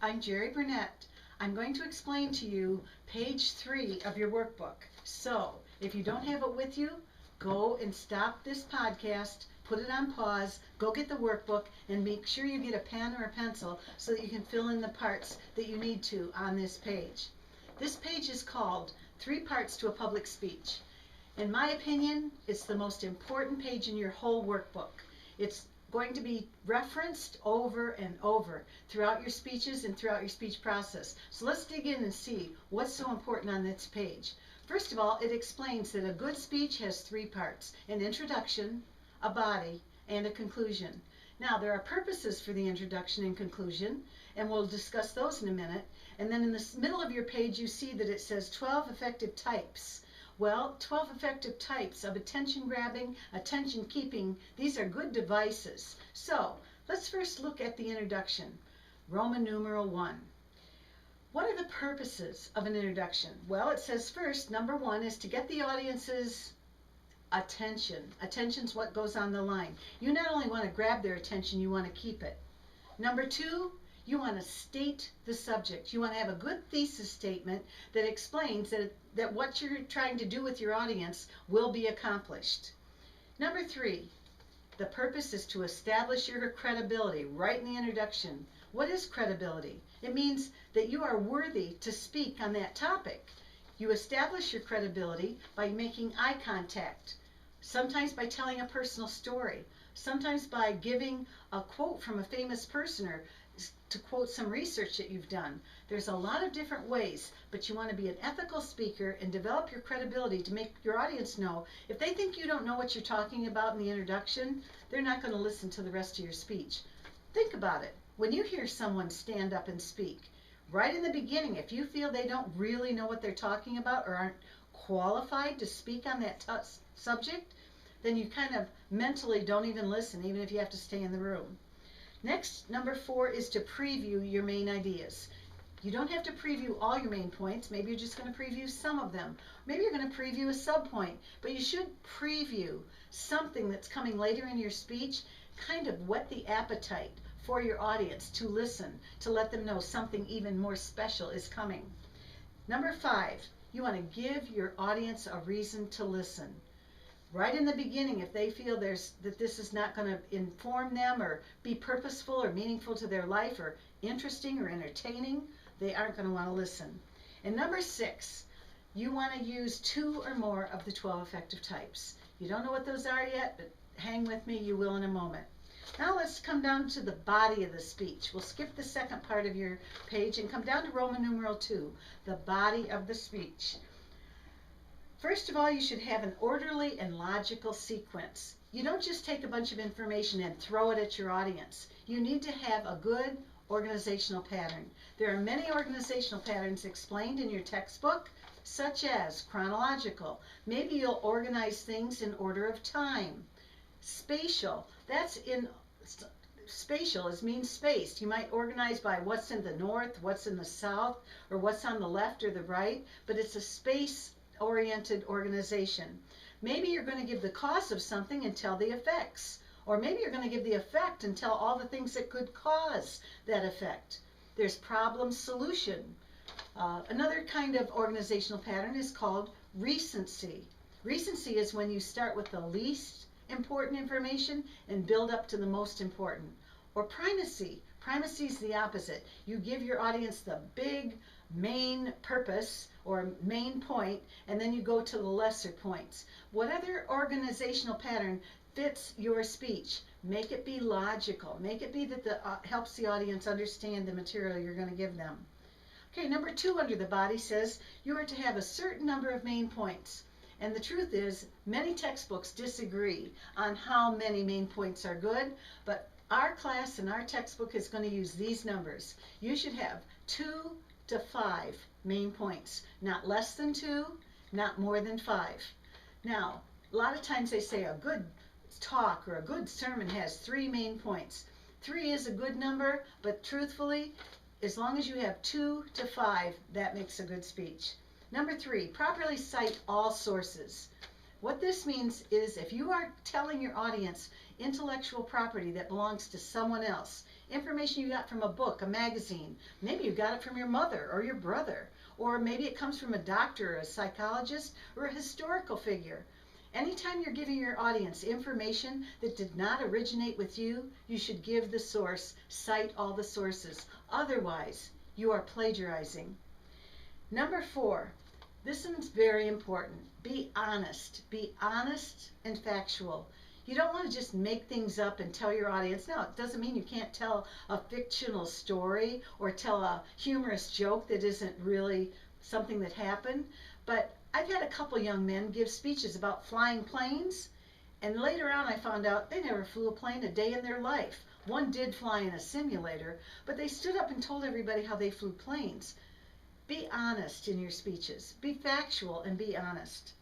I'm Jerry Burnett. I'm going to explain to you page 3 of your workbook. So, if you don't have it with you, go and stop this podcast, put it on pause, go get the workbook, and make sure you get a pen or a pencil so that you can fill in the parts that you need to on this page. This page is called 3 Parts to a Public Speech. In my opinion, it's the most important page in your whole workbook. It's going to be referenced over and over throughout your speeches and throughout your speech process. So let's dig in and see what's so important on this page. First of all, it explains that a good speech has 3 parts: an introduction, a body, and a conclusion. Now, there are purposes for the introduction and conclusion, and we'll discuss those in a minute. And then in the middle of your page, you see that it says 12 effective types. Well, 12 effective types of attention grabbing, attention keeping, these are good devices. So, let's first look at the introduction. Roman numeral 1. What are the purposes of an introduction? Well, it says first, number 1 is to get the audience's attention. Attention's what goes on the line. You not only want to grab their attention, you want to keep it. Number 2, you want to state the subject. You want to have a good thesis statement that explains that what you're trying to do with your audience will be accomplished. Number 3, the purpose is to establish your credibility right in the introduction. What is credibility? It means that you are worthy to speak on that topic. You establish your credibility by making eye contact, sometimes by telling a personal story, sometimes by giving a quote from a famous person or to quote some research that you've done. There's a lot of different ways, but you want to be an ethical speaker and develop your credibility to make your audience know. If they think you don't know what you're talking about in the introduction, they're not going to listen to the rest of your speech. Think about it. When you hear someone stand up and speak, right in the beginning, if you feel they don't really know what they're talking about or aren't qualified to speak on that subject, then you kind of mentally don't even listen, even if you have to stay in the room. Next, number 4 is to preview your main ideas. You don't have to preview all your main points. Maybe you're just going to preview some of them. Maybe you're going to preview a subpoint, but you should preview something that's coming later in your speech, kind of whet the appetite for your audience to listen, to let them know something even more special is coming. Number 5, you want to give your audience a reason to listen. Right in the beginning, if they feel that this is not going to inform them or be purposeful or meaningful to their life or interesting or entertaining, they aren't going to want to listen. And number 6, you want to use 2 or more of the 12 effective types. You don't know what those are yet, but hang with me, you will in a moment. Now let's come down to the body of the speech. We'll skip the second part of your page and come down to Roman numeral 2, the body of the speech. First of all, you should have an orderly and logical sequence. You don't just take a bunch of information and throw it at your audience. You need to have a good organizational pattern. There are many organizational patterns explained in your textbook, such as chronological. Maybe you'll organize things in order of time. Spatial, spatial means spaced. You might organize by what's in the north, what's in the south, or what's on the left or the right, but it's a space-oriented organization. Maybe you're going to give the cause of something and tell the effects. Or maybe you're going to give the effect and tell all the things that could cause that effect. There's problem solution. Another kind of organizational pattern is called recency. Recency is when you start with the least important information and build up to the most important. Or primacy. Primacy is the opposite. You give your audience the big main purpose or main point, and then you go to the lesser points. What other organizational pattern fits your speech? Make it be logical. Make it be that helps the audience understand the material you're going to give them. Okay, number 2 under the body says you are to have a certain number of main points. And the truth is, many textbooks disagree on how many main points are good, but our class and our textbook is going to use these numbers. You should have 2 to 5 main points, not less than 2, not more than 5. Now, a lot of times they say a good talk or a good sermon has 3 main points. 3 is a good number, but truthfully, as long as you have 2 to 5, that makes a good speech. Number 3, properly cite all sources. What this means is if you are telling your audience intellectual property that belongs to someone else, information you got from a book, a magazine. Maybe you got it from your mother or your brother, or maybe it comes from a doctor, a psychologist, or a historical figure. Anytime you're giving your audience information that did not originate with you, you should give the source, cite all the sources. Otherwise, you are plagiarizing. Number 4, this one's very important. Be honest. Be honest and factual. You don't want to just make things up and tell your audience. Now, it doesn't mean you can't tell a fictional story or tell a humorous joke that isn't really something that happened. But I've had a couple young men give speeches about flying planes, and later on I found out they never flew a plane a day in their life. One did fly in a simulator, but they stood up and told everybody how they flew planes. Be honest in your speeches. Be factual and be honest.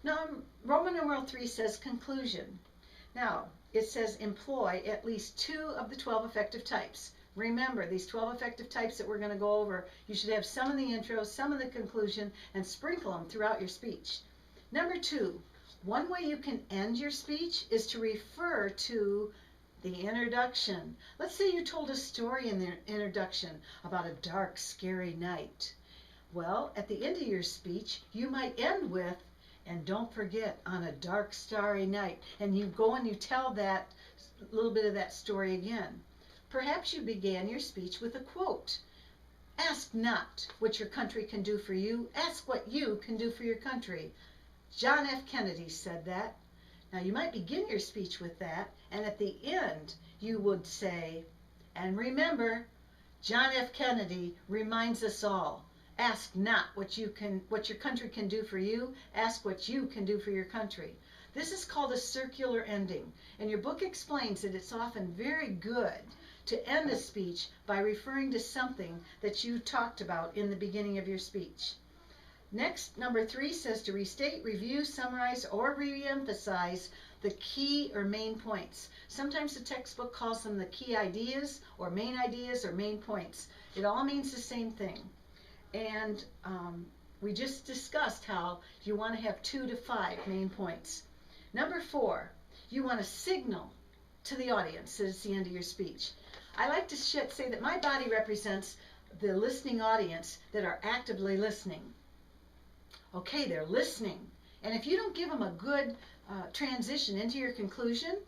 Now, Roman numeral 3 says conclusion. Now, it says employ at least 2 of the 12 effective types. Remember, these 12 effective types that we're going to go over, you should have some in the intro, some in the conclusion, and sprinkle them throughout your speech. Number 2, one way you can end your speech is to refer to the introduction. Let's say you told a story in the introduction about a dark, scary night. Well, at the end of your speech, you might end with, and don't forget, on a dark, starry night. And you go and you tell that little bit of that story again. Perhaps you began your speech with a quote. Ask not what your country can do for you. Ask what you can do for your country. John F. Kennedy said that. Now, you might begin your speech with that, and at the end, you would say, and remember, John F. Kennedy reminds us all, ask not what your country can do for you, ask what you can do for your country. This is called a circular ending, and your book explains that it's often very good to end a speech by referring to something that you talked about in the beginning of your speech. Next, number 3 says to restate, review, summarize, or re-emphasize the key or main points. Sometimes the textbook calls them the key ideas or main points. It all means the same thing. And we just discussed how you want to have 2 to 5 main points. Number 4, you want to signal to the audience that it's the end of your speech. I like to say that my body represents the listening audience that are actively listening. Okay, they're listening. And if you don't give them a good transition into your conclusion,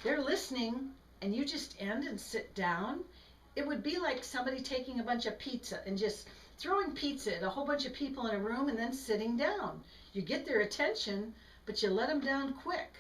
they're listening and you just end and sit down. It would be like somebody taking a bunch of pizza and just throwing pizza at a whole bunch of people in a room and then sitting down. You get their attention, but you let them down quick.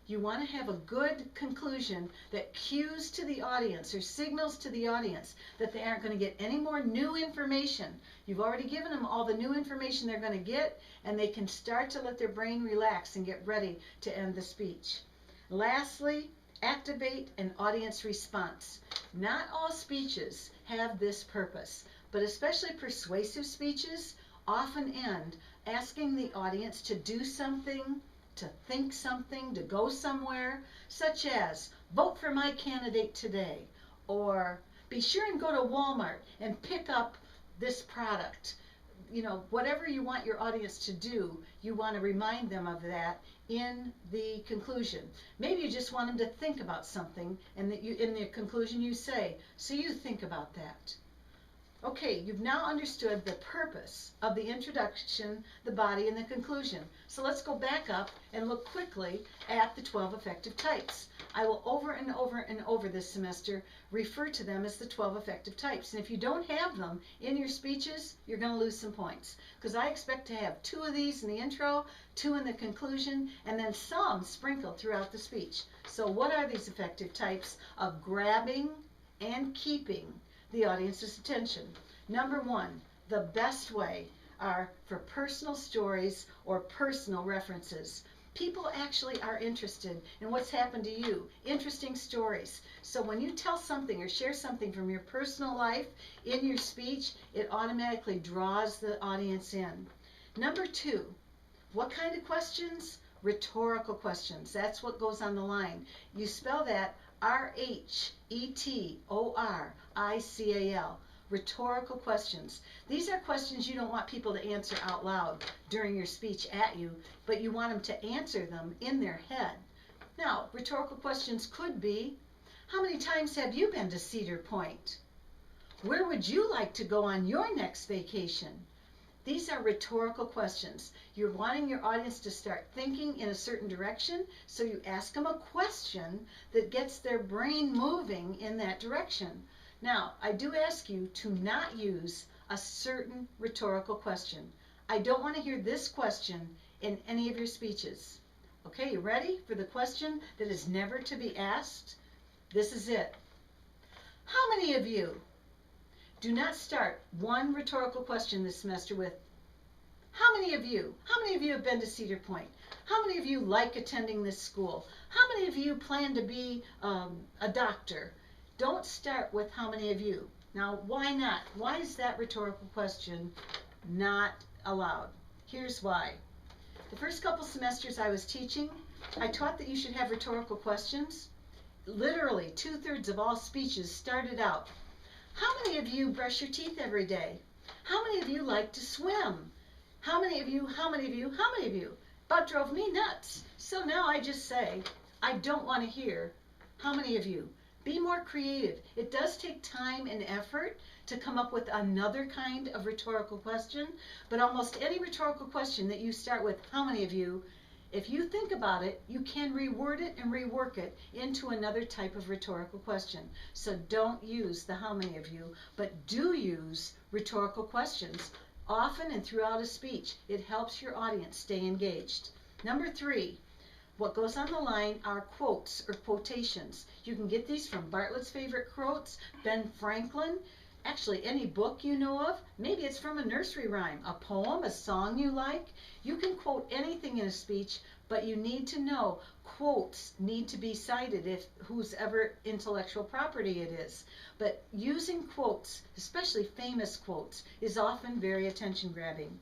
You want to have a good conclusion that cues to the audience or signals to the audience that they aren't going to get any more new information. You've already given them all the new information they're going to get, and they can start to let their brain relax and get ready to end the speech. Lastly, activate an audience response. Not all speeches have this purpose, but especially persuasive speeches often end asking the audience to do something, to think something, to go somewhere, such as vote for my candidate today, or be sure and go to Walmart and pick up this product. You know, whatever you want your audience to do, you want to remind them of that in the conclusion. Maybe you just want them to think about something, and that in the conclusion you say, so you think about that. Okay, you've now understood the purpose of the introduction, the body, and the conclusion. So let's go back up and look quickly at the 12 effective types. I will over and over and over this semester refer to them as the 12 effective types. And if you don't have them in your speeches, you're going to lose some points. Because I expect to have 2 of these in the intro, 2 in the conclusion, and then some sprinkled throughout the speech. So what are these effective types of grabbing and keeping the audience's attention? Number 1, the best way are for personal stories or personal references. People actually are interested in what's happened to you, interesting stories. So when you tell something or share something from your personal life in your speech, it automatically draws the audience in. Number 2, what kind of questions? Rhetorical questions. That's what goes on the line. You spell that R-H-E-T-O-R-I-C-A-L. Rhetorical questions. These are questions you don't want people to answer out loud during your speech at you, but you want them to answer them in their head. Now, rhetorical questions could be, How many times have you been to Cedar Point? Where would you like to go on your next vacation? These are rhetorical questions. You're wanting your audience to start thinking in a certain direction, so you ask them a question that gets their brain moving in that direction. Now, I do ask you to not use a certain rhetorical question. I don't want to hear this question in any of your speeches. Okay, you ready for the question that is never to be asked? This is it. How many of you do not start one rhetorical question this semester with, how many of you have been to Cedar Point? How many of you like attending this school? How many of you plan to be a doctor? Don't start with how many of you. Now, why not? Why is that rhetorical question not allowed? Here's why. The first couple semesters I was teaching, I taught that you should have rhetorical questions. Literally, 2/3 of all speeches started out, how many of you brush your teeth every day? How many of you like to swim? How many of you, how many of you, how many of you? About drove me nuts. So now I just say, I don't want to hear how many of you. Be more creative. It does take time and effort to come up with another kind of rhetorical question, but almost any rhetorical question that you start with, how many of you, if you think about it, you can reword it and rework it into another type of rhetorical question. So don't use the how many of you, but do use rhetorical questions often and throughout a speech. It helps your audience stay engaged. Number 3, what goes on the line are quotes or quotations. You can get these from Bartlett's Favorite Quotes, Ben Franklin, actually any book you know of. Maybe it's from a nursery rhyme, a poem, a song you like. You can quote anything in a speech, but you need to know quotes need to be cited if whose ever intellectual property it is. But using quotes, especially famous quotes, is often very attention grabbing.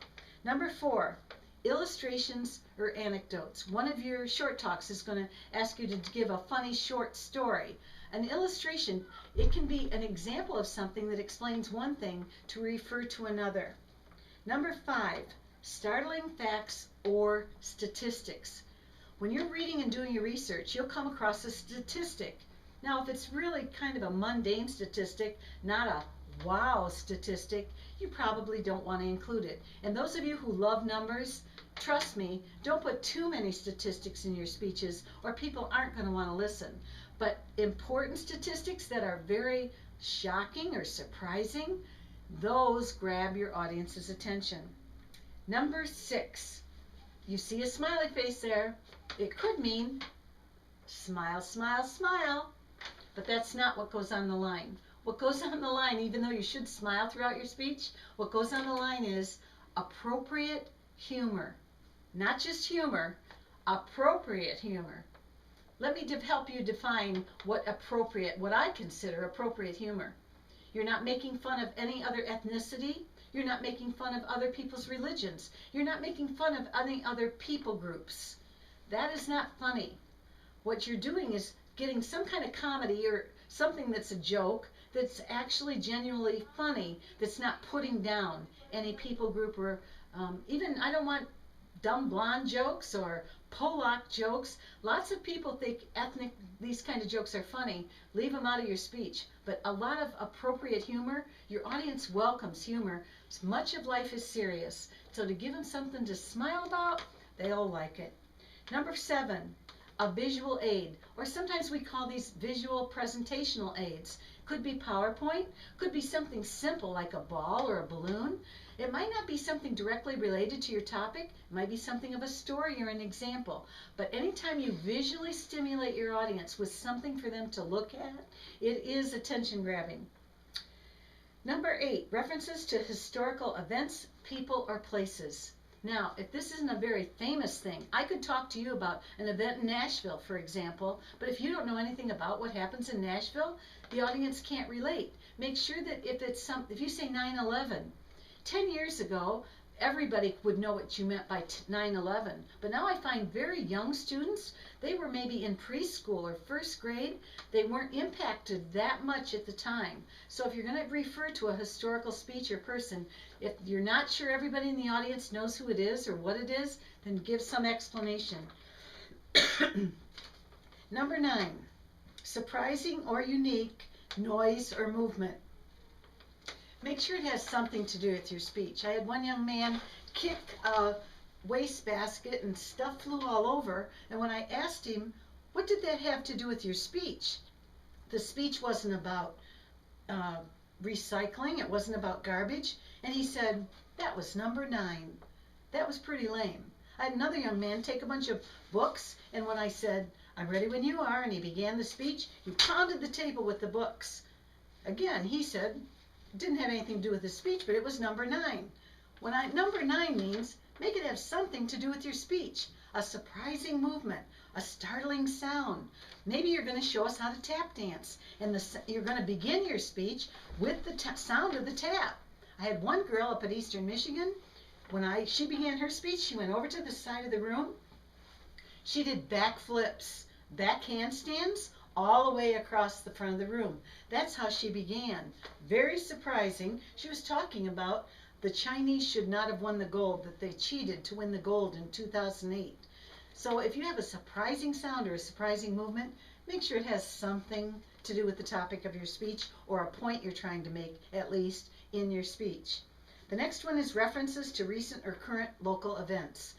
Number 4, illustrations or anecdotes. One of your short talks is going to ask you to give a funny short story. An illustration, it can be an example of something that explains one thing to refer to another. Number 5, startling facts or statistics. When you're reading and doing your research, you'll come across a statistic. Now, if it's really kind of a mundane statistic, not a wow statistic, you probably don't want to include it. And those of you who love numbers, trust me, don't put too many statistics in your speeches or people aren't going to want to listen. But important statistics that are very shocking or surprising, those grab your audience's attention. Number 6, you see a smiley face there. It could mean smile, smile, smile, but that's not what goes on the line. What goes on the line, even though you should smile throughout your speech, what goes on the line is appropriate humor. Not just humor, appropriate humor. Let me help you define what I consider appropriate humor. You're not making fun of any other ethnicity. You're not making fun of other people's religions. You're not making fun of any other people groups. That is not funny. What you're doing is getting some kind of comedy or something that's a joke that's actually genuinely funny, that's not putting down any people group or even, I don't want dumb blonde jokes or Polak jokes. Lots of people think these kind of jokes are funny. Leave them out of your speech. But a lot of appropriate humor, your audience welcomes humor. Much of life is serious. So to give them something to smile about, they all like it. Number 7, a visual aid, or sometimes we call these visual presentational aids. Could be PowerPoint, could be something simple like a ball or a balloon. It might not be something directly related to your topic. It might be something of a story or an example. But anytime you visually stimulate your audience with something for them to look at, it is attention grabbing. Number 8, references to historical events, people, or places. Now, if this isn't a very famous thing, I could talk to you about an event in Nashville, for example, but if you don't know anything about what happens in Nashville, the audience can't relate. Make sure that if you say 9/11, 10 years ago, everybody would know what you meant by 9/11. But now I find very young students, they were maybe in preschool or first grade. They weren't impacted that much at the time. So if you're going to refer to a historical speech or person, if you're not sure everybody in the audience knows who it is or what it is, then give some explanation. Number 9, surprising or unique noise or movement. Make sure it has something to do with your speech. I had one young man kick a wastebasket and stuff flew all over, and when I asked him, what did that have to do with your speech? The speech wasn't about recycling, it wasn't about garbage, and he said, that was number 9. That was pretty lame. I had another young man take a bunch of books, and when I said, I'm ready when you are, and he began the speech, he pounded the table with the books. Again, he said, it didn't have anything to do with the speech, but it was number 9. Number 9 means make it have something to do with your speech. A surprising movement, a startling sound. Maybe you're going to show us how to tap dance, and you're going to begin your speech with the sound of the tap. I had one girl up at Eastern Michigan. When she began her speech, she went over to the side of the room. She did backflips, back handstands, all the way across the front of the room. That's how she began. Very surprising. She was talking about the Chinese should not have won the gold, that they cheated to win the gold in 2008. So if you have a surprising sound or a surprising movement, make sure it has something to do with the topic of your speech or a point you're trying to make, at least, in your speech. The next one is references to recent or current local events.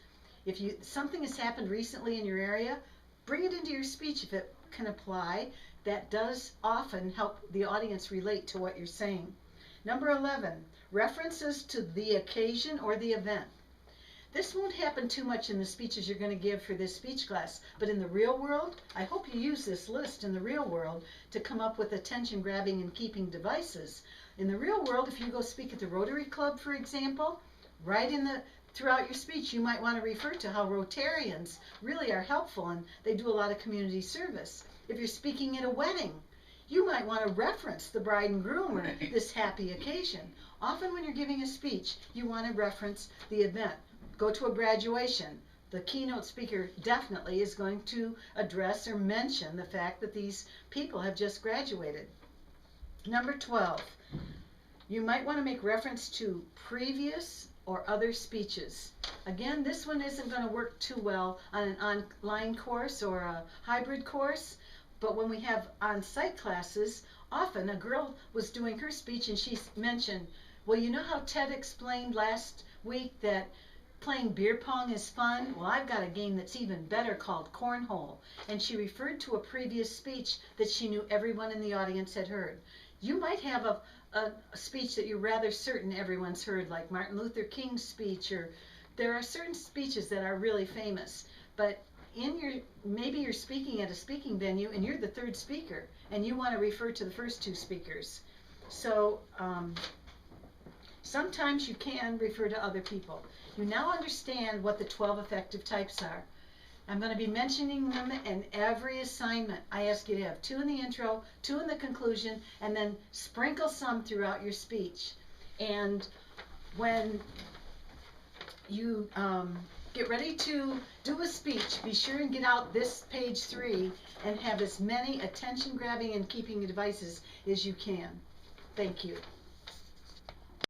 If something has happened recently in your area, bring it into your speech if it can apply. That does often help the audience relate to what you're saying. Number 11, references to the occasion or the event. This won't happen too much in the speeches you're going to give for this speech class, but in the real world, I hope you use this list in the real world to come up with attention-grabbing and keeping devices. In the real world, if you go speak at the Rotary Club, for example, throughout your speech, you might want to refer to how Rotarians really are helpful and they do a lot of community service. If you're speaking at a wedding, you might want to reference the bride and groom or this happy occasion. Often when you're giving a speech, you want to reference the event. Go to a graduation. The keynote speaker definitely is going to address or mention the fact that these people have just graduated. Number 12, you might want to make reference to previous or other speeches. Again, this one isn't going to work too well on an online course or a hybrid course, but when we have on-site classes, often a girl was doing her speech and she mentioned, well, you know how Ted explained last week that playing beer pong is fun? Well, I've got a game that's even better called cornhole. And she referred to a previous speech that she knew everyone in the audience had heard. You might have a speech that you're rather certain everyone's heard, like Martin Luther King's speech, or there are certain speeches that are really famous. But maybe you're speaking at a speaking venue and you're the third speaker and you want to refer to the first 2 speakers. So sometimes you can refer to other people. You now understand what the 12 effective types are. I'm going to be mentioning them in every assignment. I ask you to have 2 in the intro, 2 in the conclusion, and then sprinkle some throughout your speech. And when you get ready to do a speech, be sure and get out this page 3 and have as many attention-grabbing and keeping devices as you can. Thank you.